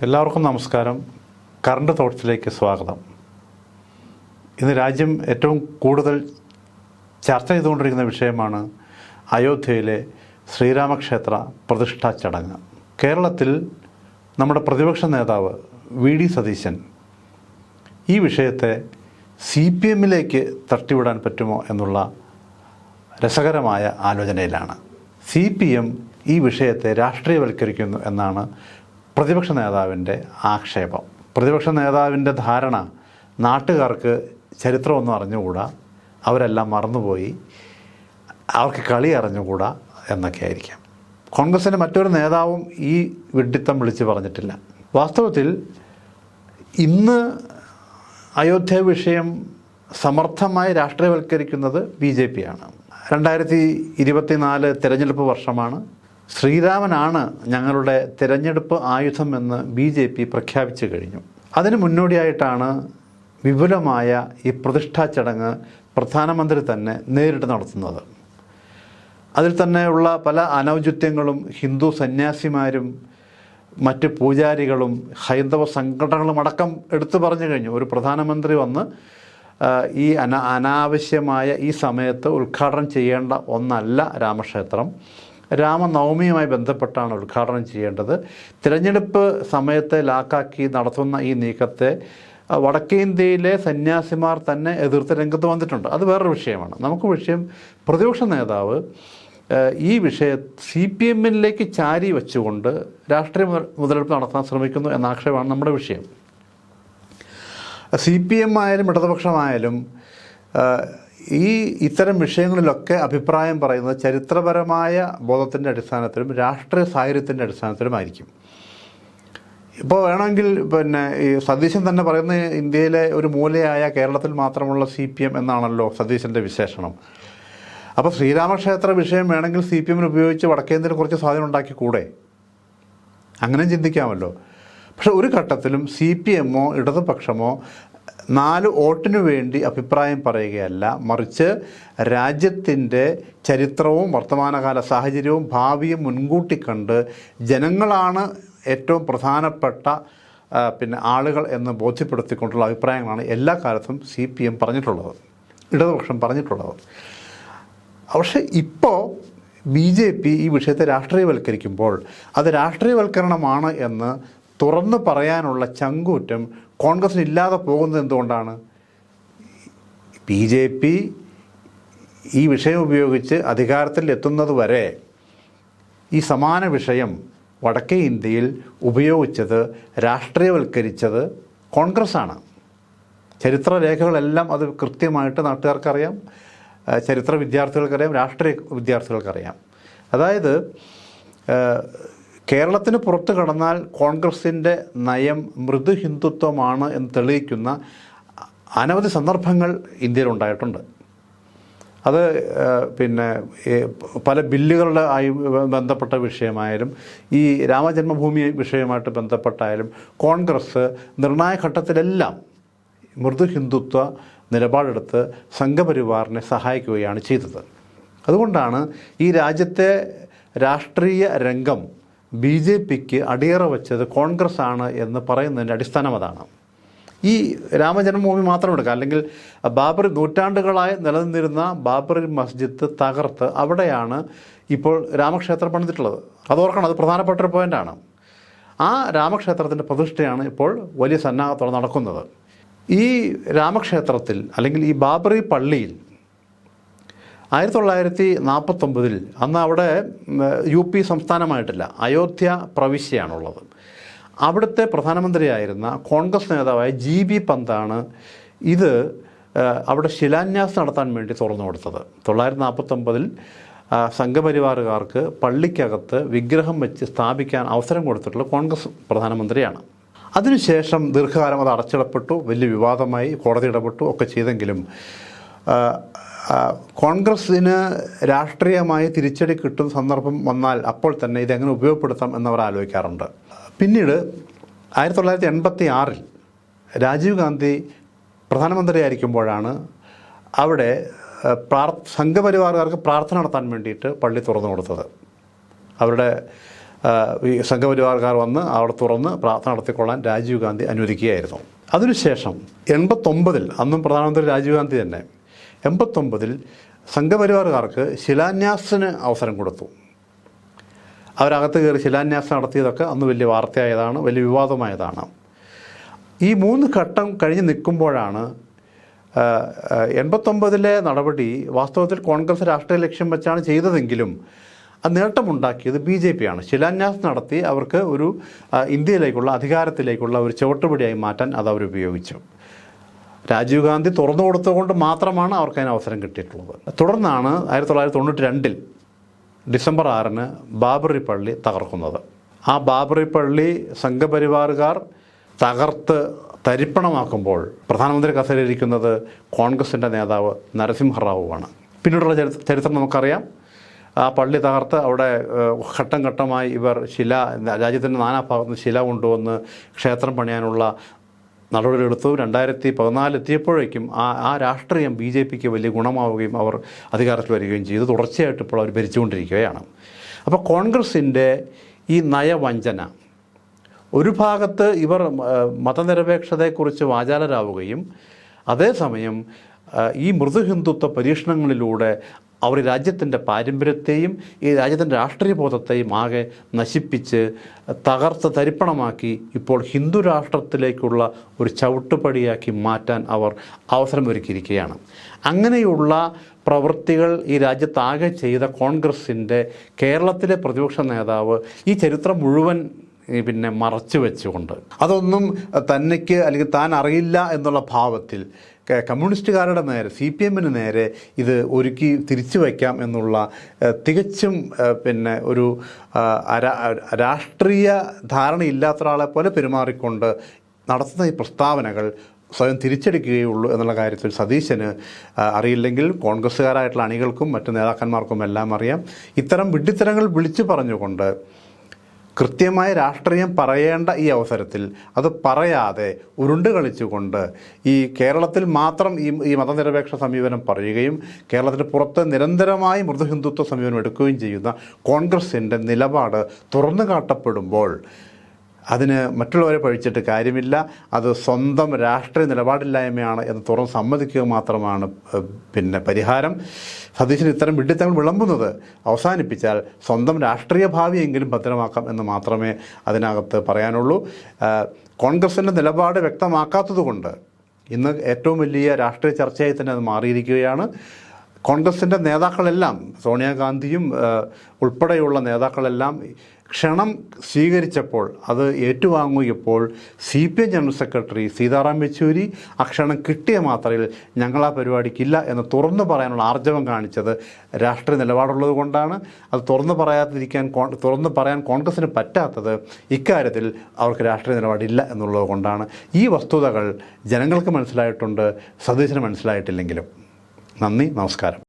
എല്ലാവർക്കും നമസ്കാരം. കറണ്ട് തോട്ട്സിലേക്ക് സ്വാഗതം. ഇന്ന് രാജ്യം ഏറ്റവും കൂടുതൽ ചർച്ച ചെയ്തുകൊണ്ടിരിക്കുന്ന വിഷയമാണ് അയോധ്യയിലെ ശ്രീരാമക്ഷേത്ര പ്രതിഷ്ഠാ ചടങ്ങ്. കേരളത്തിൽ നമ്മുടെ പ്രതിപക്ഷ നേതാവ് വി.ഡി. സതീശൻ ഈ വിഷയത്തെ CPM-ലേക്ക് തട്ടിവിടാൻ പറ്റുമോ എന്നുള്ള രസകരമായ ആലോചനയിലാണ്. CPM ഈ വിഷയത്തെ രാഷ്ട്രീയവൽക്കരിക്കുന്നു എന്നാണ് പ്രതിപക്ഷ നേതാവിൻ്റെ ആക്ഷേപം. പ്രതിപക്ഷ നേതാവിൻ്റെ ധാരണ നാട്ടുകാർക്ക് ചരിത്രമൊന്നും അറിഞ്ഞുകൂടാ, അവരെല്ലാം മറന്നുപോയി, അവർക്ക് കളി അറിഞ്ഞുകൂടാ എന്നൊക്കെ ആയിരിക്കാം. കോൺഗ്രസിൻ്റെ മറ്റൊരു നേതാവും ഈ വിഡ്ഢിത്തം വിളിച്ച് പറഞ്ഞിട്ടില്ല. വാസ്തവത്തിൽ ഇന്ന് അയോധ്യ വിഷയം സമർത്ഥമായി രാഷ്ട്രീയവൽക്കരിക്കുന്നത് BJP ആണ്. 2024 തിരഞ്ഞെടുപ്പ് വർഷമാണ്. ശ്രീരാമനാണ് ഞങ്ങളുടെ തിരഞ്ഞെടുപ്പ് ആയുധം എന്ന് BJP പ്രഖ്യാപിച്ചു കഴിഞ്ഞു. അതിന് മുന്നോടിയായിട്ടാണ് വിപുലമായ ഈ പ്രതിഷ്ഠാ ചടങ്ങ് പ്രധാനമന്ത്രി തന്നെ നേരിട്ട് നടത്തുന്നത്. അതിൽ തന്നെയുള്ള പല അനൗചിത്യങ്ങളും ഹിന്ദു സന്യാസിമാരും മറ്റ് പൂജാരികളും ഹൈന്ദവ സംഘടനകളും അടക്കം എടുത്തു പറഞ്ഞു കഴിഞ്ഞു. ഒരു പ്രധാനമന്ത്രി വന്ന് ഈ അനാവശ്യമായ ഈ സമയത്ത് ഉദ്ഘാടനം ചെയ്യേണ്ട ഒന്നല്ല രാമക്ഷേത്രം. രാമനവമിയുമായി ബന്ധപ്പെട്ടാണ് ഉദ്ഘാടനം ചെയ്യേണ്ടത്. തിരഞ്ഞെടുപ്പ് സമയത്തെ ലാക്കാക്കി നടത്തുന്ന ഈ നീക്കത്തെ വടക്കേ ഇന്ത്യയിലെ സന്യാസിമാർ തന്നെ എതിർത്ത് രംഗത്ത് വന്നിട്ടുണ്ട്. അത് വേറൊരു വിഷയമാണ്. നമുക്ക് വിഷയം പ്രതിപക്ഷ നേതാവ് ഈ വിഷയം CPM-ലേക്ക് ചാരി വെച്ചുകൊണ്ട് രാഷ്ട്രീയ മുതലെടുപ്പ് നടത്താൻ ശ്രമിക്കുന്നു എന്ന ആക്ഷേപമാണ് നമ്മുടെ വിഷയം. CPM ആയാലും ഇടതുപക്ഷമായാലും ഇത്തരം വിഷയങ്ങളിലൊക്കെ അഭിപ്രായം പറയുന്നത് ചരിത്രപരമായ ബോധത്തിൻ്റെ അടിസ്ഥാനത്തിലും രാഷ്ട്രീയ സാഹചര്യത്തിൻ്റെ അടിസ്ഥാനത്തിലുമായിരിക്കും. ഇപ്പോൾ വേണമെങ്കിൽ ഈ സതീശൻ തന്നെ പറയുന്ന ഇന്ത്യയിലെ ഒരു മൂലയായ കേരളത്തിൽ മാത്രമുള്ള CPM എന്നാണല്ലോ സതീശൻ്റെ വിശേഷണം. അപ്പോൾ ശ്രീരാമക്ഷേത്ര വിഷയം വേണമെങ്കിൽ CPM-ന് ഉപയോഗിച്ച് വടക്കേന്ത്യയിൽ കുറച്ച് സ്വാധീനം ഉണ്ടാക്കിക്കൂടെ? അങ്ങനെ ചിന്തിക്കാമല്ലോ. പക്ഷെ ഒരു ഘട്ടത്തിലും CPM-ഓ ഇടതുപക്ഷമോ 4 വോട്ടിനു വേണ്ടി അഭിപ്രായം പറയുകയല്ല, മറിച്ച് രാജ്യത്തിൻ്റെ ചരിത്രവും വർത്തമാനകാല സാഹചര്യവും ഭാവിയും മുൻകൂട്ടി കണ്ട് ജനങ്ങളാണ് ഏറ്റവും പ്രധാനപ്പെട്ട ആളുകൾ എന്ന് ബോധ്യപ്പെടുത്തിക്കൊണ്ടുള്ള അഭിപ്രായങ്ങളാണ് എല്ലാ കാലത്തും CPM പറഞ്ഞിട്ടുള്ളത്, ഇടതുപക്ഷം പറഞ്ഞിട്ടുള്ളത്. പക്ഷേ ഇപ്പോൾ BJP ഈ വിഷയത്തെ രാഷ്ട്രീയവൽക്കരിക്കുമ്പോൾ അത് രാഷ്ട്രീയവൽക്കരണമാണ് എന്ന് തുറന്നു പറയാനുള്ള ചങ്കൂറ്റം കോൺഗ്രസിന് ഇല്ലാതെ പോകുന്നത് എന്തുകൊണ്ടാണ്? BJP ഈ വിഷയം ഉപയോഗിച്ച് അധികാരത്തിൽ എത്തുന്നത് വരെ ഈ സമാന വിഷയം വടക്കേ ഇന്ത്യയിൽ ഉപയോഗിച്ചത് രാഷ്ട്രീയവൽക്കരിച്ചത് കോൺഗ്രസ്സാണ്. ചരിത്രരേഖകളെല്ലാം അത് കൃത്യമായിട്ട് നാട്ടുകാർക്കറിയാം, ചരിത്ര വിദ്യാർത്ഥികൾക്കറിയാം, രാഷ്ട്രീയ വിദ്യാർത്ഥികൾക്കറിയാം. അതായത് കേരളത്തിന് പുറത്ത് കടന്നാൽ കോൺഗ്രസിൻ്റെ നയം മൃദു ഹിന്ദുത്വമാണ് എന്ന് തെളിയിക്കുന്ന അനവധി സന്ദർഭങ്ങൾ ഇന്ത്യയിലുണ്ടായിട്ടുണ്ട്. അത് പല ബില്ലുകളുടെ ആയി ബന്ധപ്പെട്ട വിഷയമായാലും ഈ രാമജന്മഭൂമി വിഷയമായിട്ട് ബന്ധപ്പെട്ടായാലും കോൺഗ്രസ് നിർണായക ഘട്ടത്തിലെല്ലാം മൃദു ഹിന്ദുത്വ നിലപാടെടുത്ത് സംഘപരിവാറിനെ സഹായിക്കുകയാണ് ചെയ്തത്. അതുകൊണ്ടാണ് ഈ രാജ്യത്തെ രാഷ്ട്രീയ രംഗം BJP-ക്ക് അടിയറ വെച്ചത് കോൺഗ്രസ് ആണ് എന്ന് പറയുന്നതിൻ്റെ അടിസ്ഥാനം അതാണ്. ഈ രാമജന്മഭൂമി മാത്രം എടുക്കുക, അല്ലെങ്കിൽ ബാബറി നൂറ്റാണ്ടുകളായി നിലനിന്നിരുന്ന ബാബറി മസ്ജിദ് തകർത്ത് അവിടെയാണ് ഇപ്പോൾ രാമക്ഷേത്രം പണിതിട്ടുള്ളത്. അതോർക്കണം, അത് പ്രധാനപ്പെട്ട ഒരു പോയിൻ്റാണ്. ആ രാമക്ഷേത്രത്തിൻ്റെ പ്രതിഷ്ഠയാണ് ഇപ്പോൾ വലിയ സന്നാഹത്തോടെ നടക്കുന്നത്. ഈ രാമക്ഷേത്രത്തിൽ അല്ലെങ്കിൽ ഈ ബാബറി പള്ളിയിൽ 1949 അന്ന് അവിടെ UP സംസ്ഥാനമായിട്ടില്ല, അയോധ്യ പ്രവിശ്യയാണുള്ളത്. അവിടുത്തെ പ്രധാനമന്ത്രിയായിരുന്ന കോൺഗ്രസ് നേതാവായ GB പന്താണ് ഇത് അവിടെ ശിലാന്യാസം നടത്താൻ വേണ്ടി തുറന്നു കൊടുത്തത്. 1949 സംഘപരിവാറുകാർക്ക് പള്ളിക്കകത്ത് വിഗ്രഹം വെച്ച് സ്ഥാപിക്കാൻ അവസരം കൊടുത്തിട്ടുള്ള കോൺഗ്രസ് പ്രധാനമന്ത്രിയാണ്. അതിനുശേഷം ദീർഘകാലം അത് അടച്ചിടപ്പെട്ടു, വലിയ വിവാദമായി, കോടതി ഇടപെട്ടു ഒക്കെ ചെയ്തെങ്കിലും കോൺഗ്രസ്സിന് രാഷ്ട്രീയമായി തിരിച്ചടി കിട്ടുന്ന സന്ദർഭം വന്നാൽ അപ്പോൾ തന്നെ ഇതെങ്ങനെ ഉപയോഗപ്പെടുത്താം എന്നവർ ആലോചിക്കാറുണ്ട്. പിന്നീട് 1986 രാജീവ് ഗാന്ധി പ്രധാനമന്ത്രിയായിരിക്കുമ്പോഴാണ് അവിടെ സംഘപരിവാറുകാർക്ക് പ്രാർത്ഥന നടത്താൻ വേണ്ടിയിട്ട് പള്ളി തുറന്നു കൊടുത്തത്. അവരുടെ ഈ സംഘപരിവാർക്കാർ വന്ന് അവിടെ തുറന്ന് പ്രാർത്ഥന നടത്തിക്കൊള്ളാൻ രാജീവ് ഗാന്ധി അനുവദിക്കുകയായിരുന്നു. അതിനുശേഷം 89 അന്നും പ്രധാനമന്ത്രി രാജീവ് ഗാന്ധി തന്നെ 89 സംഘപരിവാറുകാർക്ക് ശിലാന്യാസത്തിന് അവസരം കൊടുത്തു. അവരകത്ത് കയറി ശിലാന്യാസം നടത്തിയതൊക്കെ അന്ന് വലിയ വാർത്തയായതാണ്, വലിയ വിവാദമായതാണ്. ഈ 3 ഘട്ടം കഴിഞ്ഞ് നിൽക്കുമ്പോഴാണ് 89 നടപടി വാസ്തവത്തിൽ കോൺഗ്രസ് രാഷ്ട്രീയ ലക്ഷ്യം വെച്ചാണ് ചെയ്തതെങ്കിലും അത് നേട്ടമുണ്ടാക്കിയത് BJP ആണ്. ശിലാന്യാസം നടത്തി അവർക്ക് ഒരു ഇന്ത്യയിലേക്കുള്ള അധികാരത്തിലേക്കുള്ള ഒരു ചുവട്ടുപടിയായി മാറ്റാൻ അത് അവരുപയോഗിച്ചു. രാജീവ് ഗാന്ധി തുറന്നു കൊടുത്തുകൊണ്ട് മാത്രമാണ് അവർക്ക് അതിന് അവസരം കിട്ടിയിട്ടുള്ളത്. തുടർന്നാണ് 1992 ഡിസംബർ 6 ബാബറി പള്ളി തകർക്കുന്നത്. ആ ബാബറി പള്ളി സംഘപരിവാറുകാർ തകർത്ത് തരിപ്പണമാക്കുമ്പോൾ പ്രധാനമന്ത്രി കസേരയിരിക്കുന്നത് കോൺഗ്രസിൻ്റെ നേതാവ് നരസിംഹറാവുവാണ്. പിന്നീടുള്ള ചരിത്രം നമുക്കറിയാം. ആ പള്ളി തകർത്ത് അവിടെ ഘട്ടം ഘട്ടമായി ഇവർ രാജ്യത്തിൻ്റെ നാനാഭാഗത്തുനിന്ന് ശില കൊണ്ടുവന്ന് ക്ഷേത്രം പണിയാനുള്ള നടപടിയെടുത്തു. 2014 എത്തിയപ്പോഴേക്കും ആ രാഷ്ട്രീയം BJPക്ക് വലിയ ഗുണമാവുകയും അവർ അധികാരത്തിൽ വരികയും ചെയ്തു. തുടർച്ചയായിട്ട് ഇപ്പോൾ അവർ ഭരിച്ചുകൊണ്ടിരിക്കുകയാണ്. അപ്പോൾ കോൺഗ്രസിൻ്റെ ഈ നയവഞ്ചന, ഒരു ഭാഗത്ത് ഇവർ മതനിരപേക്ഷതയെക്കുറിച്ച് വാചാലരാവുകയും അതേസമയം ഈ മൃദുഹിന്ദുത്വ പരീക്ഷണങ്ങളിലൂടെ അവർ രാജ്യത്തിൻ്റെ പാരമ്പര്യത്തെയും ഈ രാജ്യത്തിൻ്റെ രാഷ്ട്രീയ ബോധത്തെയും ആകെ നശിപ്പിച്ച് തകർത്ത് തരിപ്പണമാക്കി ഇപ്പോൾ ഹിന്ദു രാഷ്ട്രത്തിലേക്കുള്ള ഒരു ചവിട്ടുപടിയാക്കി മാറ്റാൻ അവർ അവസരമൊരുക്കിയിരിക്കുകയാണ്. അങ്ങനെയുള്ള പ്രവൃത്തികൾ ഈ രാജ്യത്താകെ ചെയ്ത കോൺഗ്രസിൻ്റെ കേരളത്തിലെ പ്രതിപക്ഷ നേതാവ് ഈ ചരിത്രം മുഴുവൻ പിന്നെ മറച്ചു വെച്ചുകൊണ്ട് അതൊന്നും തനിക്ക് അല്ലെങ്കിൽ താൻ അറിയില്ല എന്നുള്ള ഭാവത്തിൽ കമ്മ്യൂണിസ്റ്റുകാരുടെ നേരെ CPMന് നേരെ ഇത് ഒരുക്കി തിരിച്ചു വയ്ക്കാം എന്നുള്ള തികച്ചും പിന്നെ ഒരു രാഷ്ട്രീയ ധാരണയില്ലാത്ത ഒരാളെ പോലെ പെരുമാറിക്കൊണ്ട് നടത്തുന്ന ഈ പ്രസ്താവനകൾ സ്വയം തിരിച്ചടിക്കുകയുള്ളൂ എന്നുള്ള കാര്യത്തിൽ സതീശന് അറിയില്ലെങ്കിൽ കോൺഗ്രസ്സുകാരായിട്ടുള്ള അണികൾക്കും മറ്റ് നേതാക്കന്മാർക്കും എല്ലാം അറിയാം. ഇത്തരം വിഡ്ഢിത്തരങ്ങൾ വിളിച്ചു പറഞ്ഞുകൊണ്ട് കൃത്യമായ രാഷ്ട്രീയം പറയേണ്ട ഈ അവസരത്തിൽ അത് പറയാതെ ഉരുണ്ട് കളിച്ചുകൊണ്ട് ഈ കേരളത്തിൽ മാത്രം ഈ മതനിരപേക്ഷ സമീപനം പറയുകയും കേരളത്തിന് പുറത്ത് നിരന്തരമായി മൃദുഹിന്ദുത്വ സമീപനം എടുക്കുകയും ചെയ്യുന്ന കോൺഗ്രസിൻ്റെ നിലപാട് തുറന്നു കാട്ടപ്പെടുമ്പോൾ അതിന് മറ്റുള്ളവരെ പഴിച്ചിട്ട് കാര്യമില്ല. അത് സ്വന്തം രാഷ്ട്രീയ നിലപാടില്ലായ്മയാണ് എന്ന് തുറന്ന് സമ്മതിക്കുക മാത്രമാണ് പിന്നെ പരിഹാരം. സതീശന് ഇത്തരം വിഡ്ഢിത്തങ്ങൾ വിളമ്പുന്നത് അവസാനിപ്പിച്ചാൽ സ്വന്തം രാഷ്ട്രീയ ഭാവിയെങ്കിലും ഭദ്രമാക്കാം എന്ന് മാത്രമേ അതിനകത്ത് പറയാനുള്ളൂ. കോൺഗ്രസിൻ്റെ നിലപാട് വ്യക്തമാക്കാത്തതുകൊണ്ട് ഇന്ന് ഏറ്റവും വലിയ രാഷ്ട്രീയ ചർച്ചയായി തന്നെ അത് മാറിയിരിക്കുകയാണ്. കോൺഗ്രസിൻ്റെ നേതാക്കളെല്ലാം സോണിയാഗാന്ധിയും ഉൾപ്പെടെയുള്ള നേതാക്കളെല്ലാം ക്ഷണം സ്വീകരിച്ചപ്പോൾ അത് ഏറ്റുവാങ്ങിയപ്പോൾ CPM general secretary Sitaram Yechury ആ ക്ഷണം കിട്ടിയ മാത്രയിൽ ഞങ്ങൾ ആ പരിപാടിക്കില്ല എന്ന് തുറന്നു പറയാനുള്ള ആർജവം കാണിച്ചത് രാഷ്ട്രീയ നിലപാടുള്ളത് കൊണ്ടാണ്. അത് തുറന്നു പറയാൻ കോൺഗ്രസ്സിന് പറ്റാത്തത് ഇക്കാര്യത്തിൽ അവർക്ക് രാഷ്ട്രീയ നിലപാടില്ല എന്നുള്ളത് കൊണ്ടാണ്. ഈ വസ്തുതകൾ ജനങ്ങൾക്ക് മനസ്സിലായിട്ടുണ്ട്, സതീശന് മനസ്സിലായിട്ടില്ലെങ്കിലും. നന്ദി, നമസ്കാരം.